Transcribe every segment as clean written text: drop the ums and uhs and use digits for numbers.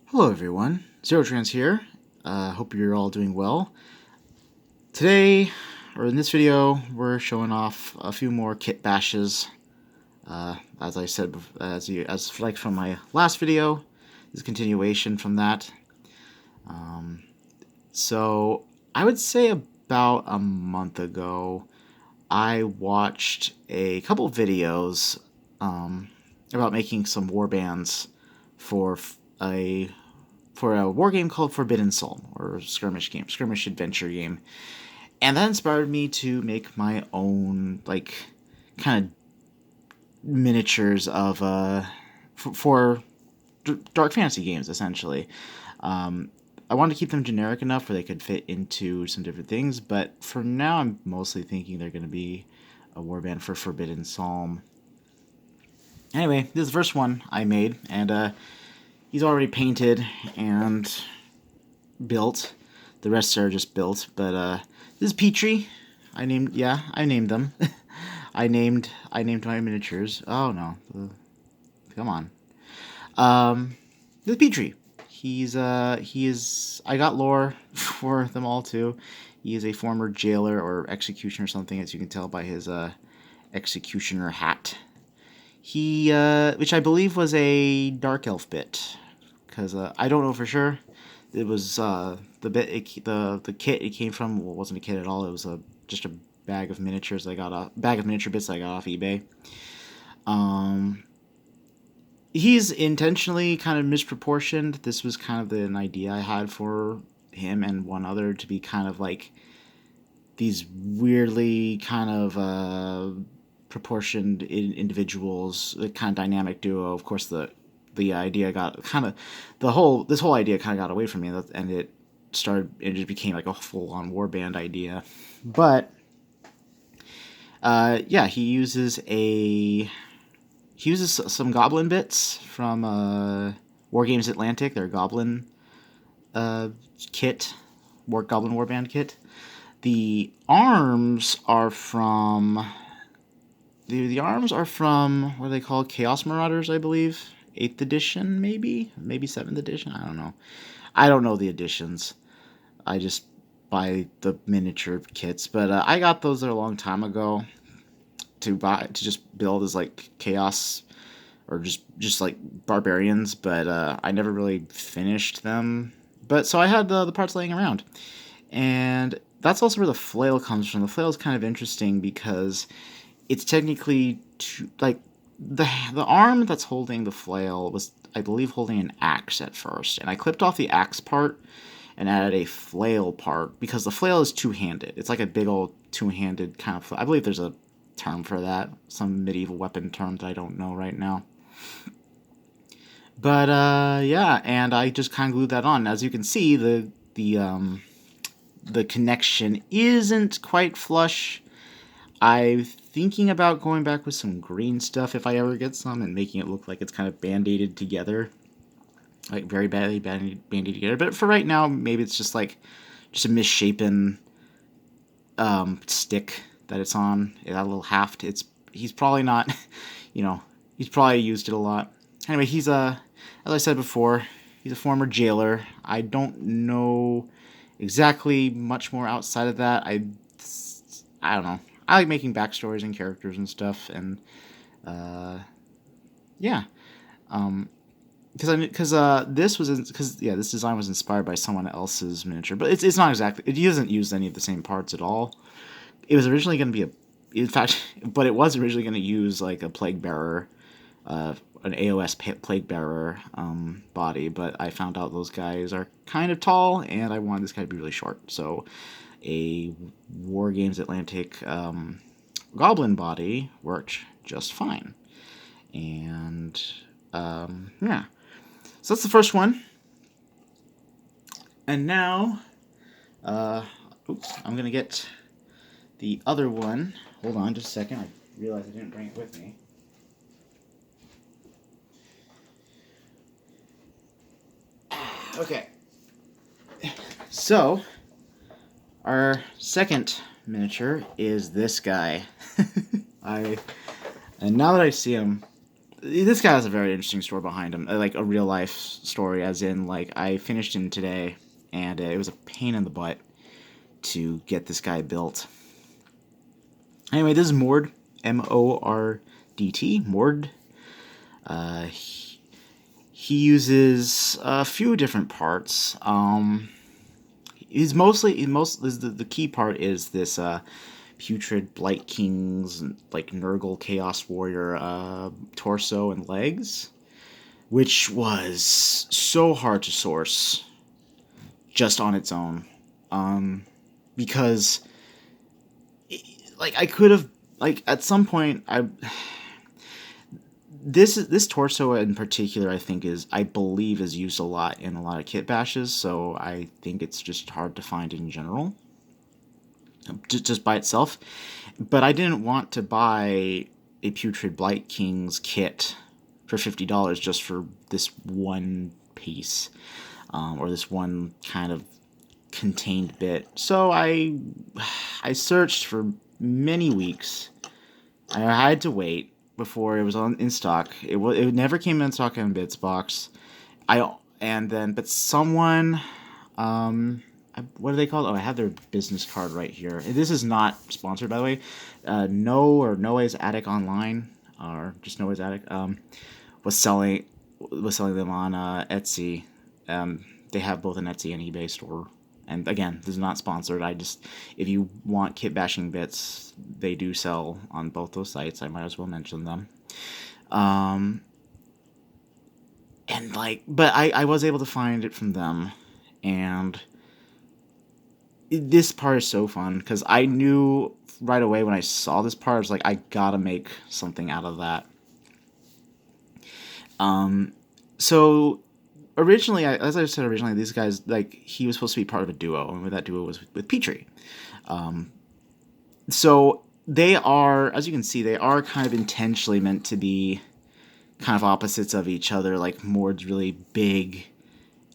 Hello everyone, Zerotrans here. Hope you're all doing well. Today, or in this video, we're showing off a few more kitbashes. As I said, as like from my last video, this is a continuation from that. So I would say about a month ago, I watched a couple videos about making some warbands for a war game called Forbidden Soul, or skirmish adventure game, and that inspired me to make my own kind of miniatures of for dark fantasy games essentially. I wanted to keep them generic enough where they could fit into some different things, but for now I'm mostly thinking they're going to be a warband for Forbidden Psalm. Anyway, this is the first one I made, and he's already painted and built. The rest are just built, but this is Petrie. I named them. I named my miniatures. Oh no, come on. This is Petrie. He is. I got lore for them all too. He is a former jailer or executioner or something, as you can tell by his executioner hat. He, which I believe was a dark elf bit, because I don't know for sure. It was the kit it came from. Well, it wasn't a kit at all. It was just a bag of miniatures. Bag of miniature bits I got off eBay. He's intentionally kind of misproportioned. This was kind of an idea I had for him and one other to be kind of like these weirdly kind of proportioned individuals, the kind of dynamic duo. Of course, the idea got kind of this whole idea kind of got away from me, and it just became like a full on warband idea. But yeah, he uses some goblin bits from War Games Atlantic, their goblin kit, goblin warband kit. The arms are from what are they called? Chaos Marauders, I believe. 8th edition, maybe 7th edition. I don't know. I don't know the editions. I just buy the miniature kits, but I got those there a long time ago to just build as like chaos or just like barbarians, but I never really finished them. But so I had the parts laying around, and that's also where the flail comes from. The flail is kind of interesting because it's technically like the arm that's holding the flail was, I believe, holding an axe at first, and I clipped off the axe part and added a flail part because the flail is two-handed. It's like a big old two-handed kind of. I believe there's a term for that, some medieval weapon term that I don't know right now. But yeah, and I just kind of glued that on. As you can see, the connection isn't quite flush. I'm thinking about going back with some green stuff if I ever get some and making it look like it's kind of band-aided together. Like very badly band-aided together. But for right now, maybe it's just a misshapen stick that it's on. That little haft. He's probably not, he's probably used it a lot. Anyway, he's as I said before, he's a former jailer. I don't know exactly much more outside of that. I don't know. I like making backstories and characters and stuff, and yeah, because this design was inspired by someone else's miniature, but it's not exactly. It doesn't use any of the same parts at all. It was originally going to be but it was originally going to use like a plague bearer, an AOS plague bearer body, but I found out those guys are kind of tall, and I wanted this guy to be really short, so a War Games Atlantic goblin body worked just fine. And yeah, so that's the first one. And now, I'm gonna get the other one. Hold on just a second. I realized I didn't bring it with me. Okay. So, our second miniature is this guy. And now that I see him, this guy has a very interesting story behind him, like a real life story, as in like I finished him today, and it was a pain in the butt to get this guy built. Anyway, this is Mord, Mordt. Mord. He uses a few different parts. The key part is this putrid Blight King's like Nurgle Chaos Warrior torso and legs, which was so hard to source just on its own, because like I could have like at some point this torso in particular I believe is used a lot in a lot of kitbashes, so I think it's just hard to find in general, just by itself. But I didn't want to buy a Putrid Blight King's kit for $50 just for this one piece, or this one kind of contained bit. So I searched for many weeks. I had to wait before it was in stock. It never came in stock in Bits box. But someone, what are they called? Oh, I have their business card right here. This is not sponsored, by the way. Noah's Attic Online, or just Noah's Attic, was selling them on Etsy. They have both an Etsy and eBay store. And again, this is not sponsored. If you want kit bashing bits, they do sell on both those sites. I might as well mention them. But I was able to find it from them, and this part is so fun because I knew right away when I saw this part, I was like, I gotta make something out of that. So originally, as I said originally, these guys, like, he was supposed to be part of a duo, and that duo was with Petrie. So they are, as you can see, they are kind of intentionally meant to be kind of opposites of each other. Like, Mord's really big,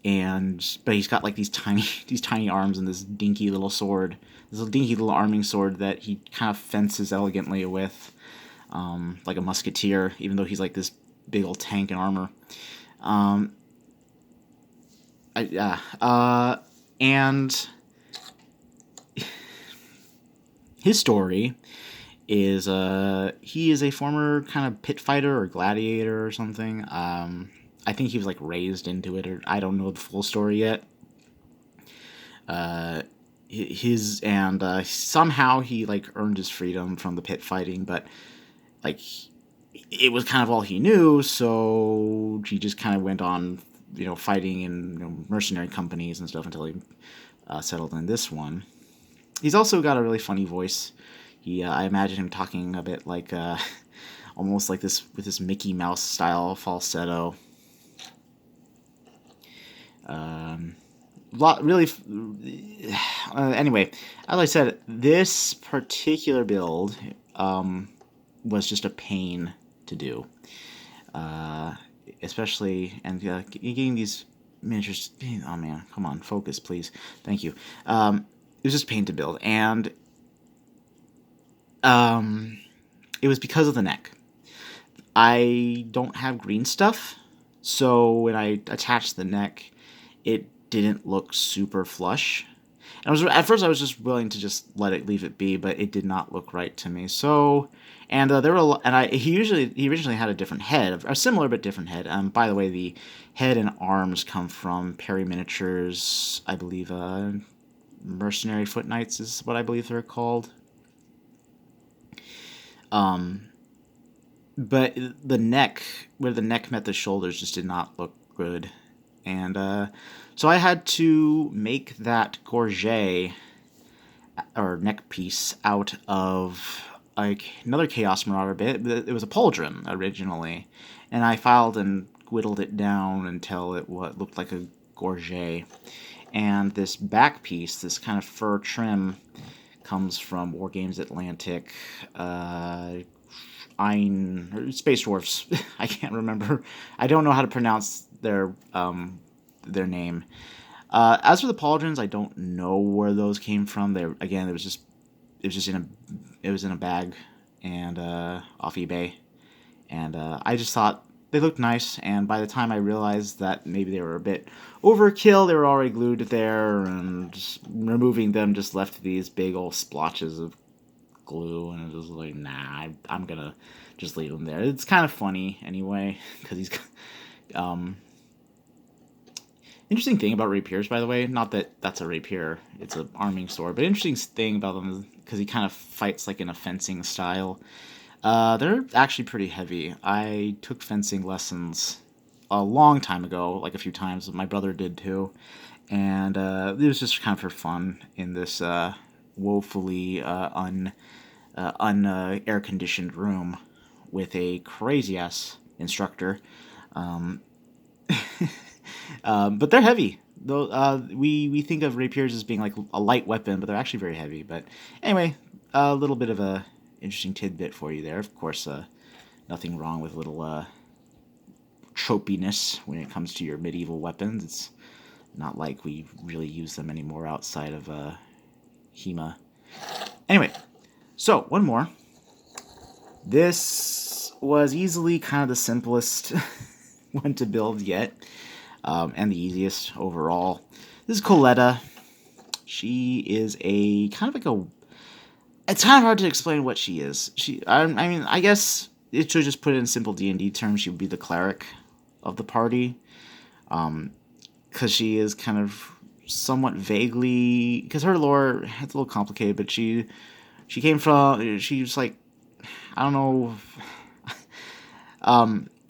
but he's got like these tiny arms and this dinky little sword, this dinky little arming sword that he kind of fences elegantly with, like a musketeer, even though he's like this big old tank in armor. And his story is he is a former kind of pit fighter or gladiator or something. I think he was like raised into it, or I don't know the full story yet. Somehow he like earned his freedom from the pit fighting, but like it was kind of all he knew, so he just kind of went on, fighting in mercenary companies and stuff until he settled in this one. He's also got a really funny voice. I imagine him talking a bit like almost like this with this Mickey Mouse style falsetto. Anyway, as I said, this particular build was just a pain to do, especially getting these miniatures. Oh man, come on, focus, please. Thank you. It was just a pain to build, and it was because of the neck. I don't have green stuff, so when I attached the neck, it didn't look super flush. At first I was just willing to just leave it be, but it did not look right to me. So, and there were he originally had a different head, a similar but different head. By the way, the head and arms come from Perry Miniatures, I believe. Mercenary Foot Knights is what I believe they're called. But the neck, where the neck met the shoulders, just did not look good. And so I had to make that gorget, or neck piece, out of like another Chaos Marauder bit. It was a pauldron originally, and I filed and whittled it down until it looked like a gorget. And this back piece, this kind of fur trim, comes from War Games Atlantic, Space Dwarfs. I can't remember. I don't know how to pronounce their name. As for the pauldrons, I don't know where those came from. It was in a bag and off eBay, and I just thought they looked nice. And by the time I realized that maybe they were a bit overkill, they were already glued there, and just removing them just left these big old splotches of glue, and it was like, nah, I'm gonna just leave them there. It's kind of funny anyway, because he's um interesting thing about rapiers, by the way, not that that's a rapier, it's an arming sword, but interesting thing about them is because he kind of fights like in a fencing style. They're actually pretty heavy. I took fencing lessons a long time ago, like a few times. My brother did too, and it was just kind of for fun in this woefully air conditioned room with a crazy ass instructor. Um, but they're heavy. Though we think of rapiers as being like a light weapon, but they're actually very heavy. But anyway, a little bit of a interesting tidbit for you there. Of course, nothing wrong with a little tropiness when it comes to your medieval weapons. It's not like we really use them anymore outside of HEMA. Anyway, so one more. This was easily kind of the simplest one to build yet, and the easiest overall. This is Coletta. She is a kind of like a. It's kind of hard to explain what she is. I mean, I guess it should just put it in simple D&D terms. She would be the cleric of the party, because she is kind of somewhat vaguely. Because her lore, it's a little complicated, but she came from. She was like, I don't know.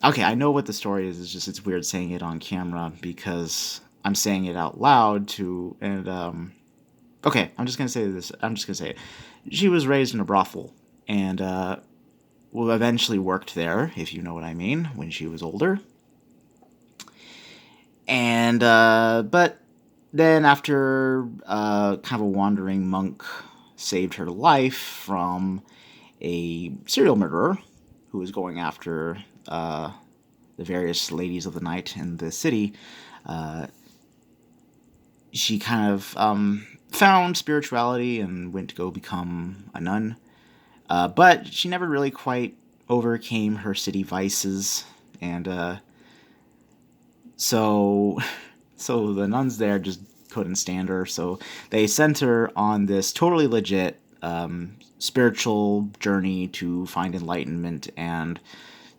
Okay, I know what the story is. It's just it's weird saying it on camera because I'm saying it out loud to and okay, I'm just gonna say this. I'm just gonna say it. She was raised in a brothel and well, eventually worked there, if you know what I mean, when she was older. And but then after kind of a wandering monk saved her life from a serial murderer who was going after the various ladies of the night in the city, uh, she kind of found spirituality and went to go become a nun. But she never really quite overcame her city vices, and so so the nuns there just couldn't stand her. So they sent her on this totally legit spiritual journey to find enlightenment and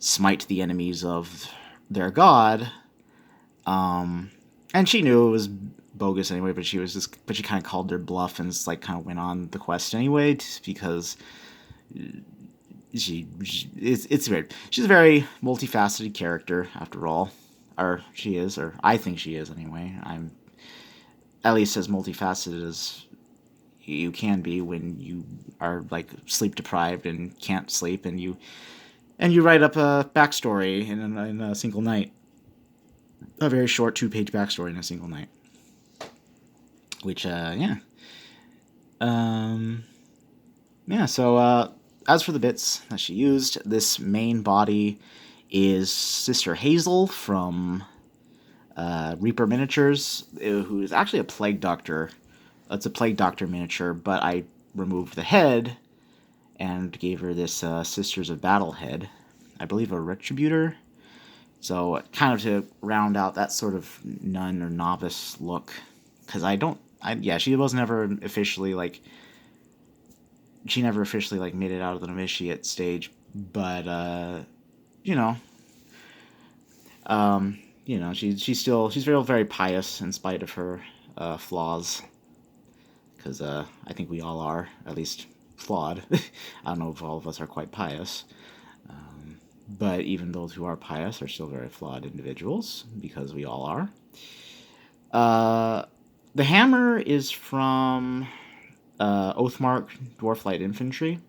smite the enemies of their god. And she knew it was bogus anyway, but she kind of called their bluff and just like kind of went on the quest anyway because it's weird. She's a very multifaceted character after all, or she is, or I think she is anyway. I'm at least as multifaceted as you can be when you are like sleep deprived and can't sleep, and you write up a backstory in a single night. A very short 2-page backstory in a single night. Which, yeah. Yeah, so, as for the bits that she used, this main body is Sister Hazel from Reaper Miniatures, who is actually a Plague Doctor. It's a Plague Doctor miniature, but I removed the head and gave her this Sisters of Battle head. I believe a Retributor. So kind of to round out that sort of nun or novice look, because she was never officially like, she never officially like made it out of the novitiate stage, but you know, she's very very pious in spite of her flaws, because I think we all are at least flawed. I don't know if all of us are quite pious. But even those who are pious are still very flawed individuals, because we all are. The hammer is from Oathmark Dwarf Light Infantry.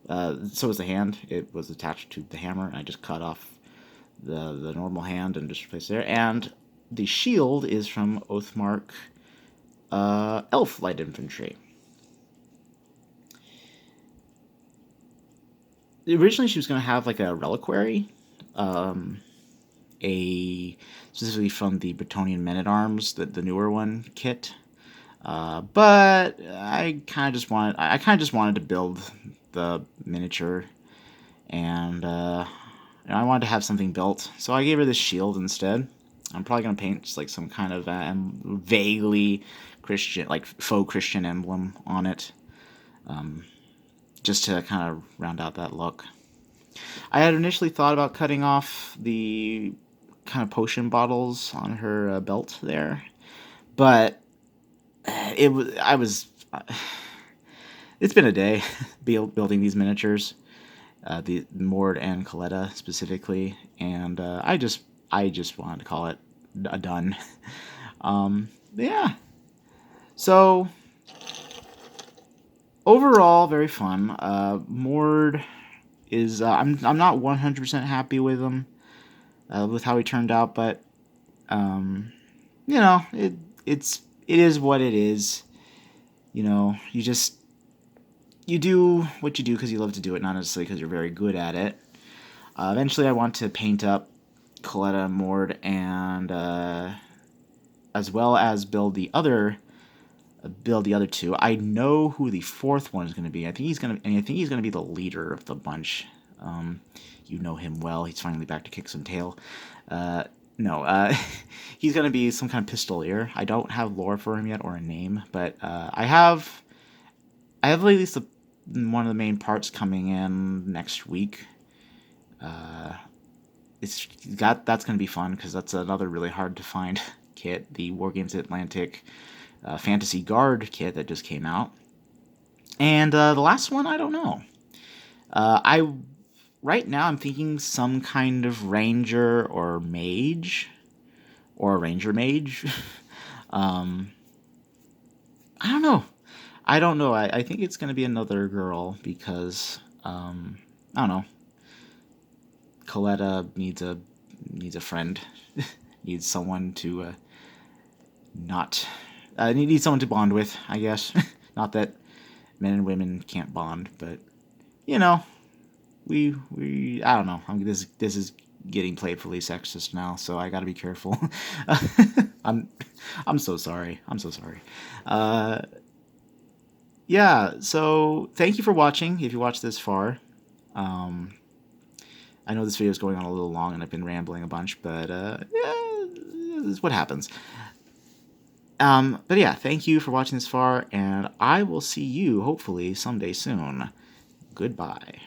So is the hand. It was attached to the hammer, and I just cut off the normal hand and just replaced it there. And the shield is from Oathmark Elf Light Infantry. Originally she was going to have like a reliquary, specifically from the Bretonnian Men-at-Arms, the newer one kit. But I kind of just wanted to build the miniature, and And I wanted to have something built, so I gave her this shield instead. I'm probably gonna paint just like some kind of vaguely Christian, like faux Christian emblem on it, just to kind of round out that look. I had initially thought about cutting off the kind of potion bottles on her belt there, but it was I was. It's been a day building these miniatures, the Mord and Coletta specifically, and I just wanted to call it a done. Yeah. So overall, very fun. Mord is I'm not 100% happy with him, with how he turned out, but you know it is what it is. You know, you do what you do because you love to do it, not necessarily because you're very good at it. Eventually, I want to paint up Coletta and Mord, and as well as build the other two. I know who the fourth one is going to be. I think he's gonna be the leader of the bunch. You know him well. He's finally back to kick some tail. No, he's gonna be some kind of pistolier. I don't have lore for him yet or a name, but I have at least one of the main parts coming in next week. That's gonna be fun because that's another really hard to find kit. The Wargames Atlantic Fantasy Guard kit that just came out, and the last one I don't know. I right now I'm thinking some kind of ranger or mage, or a ranger mage. um, I don't know. I don't know. I think it's gonna be another girl because I don't know. Coletta needs a friend, needs someone to not needs someone to bond with. I guess not that men and women can't bond, but you know, we I don't know. This is getting playfully sexist now, so I got to be careful. I'm I'm so sorry. I'm so sorry. Uh, yeah. So thank you for watching. If you watched this far, um, I know this video is going on a little long, and I've been rambling a bunch, but yeah, this is what happens. But yeah, thank you for watching this far, and I will see you hopefully someday soon. Goodbye.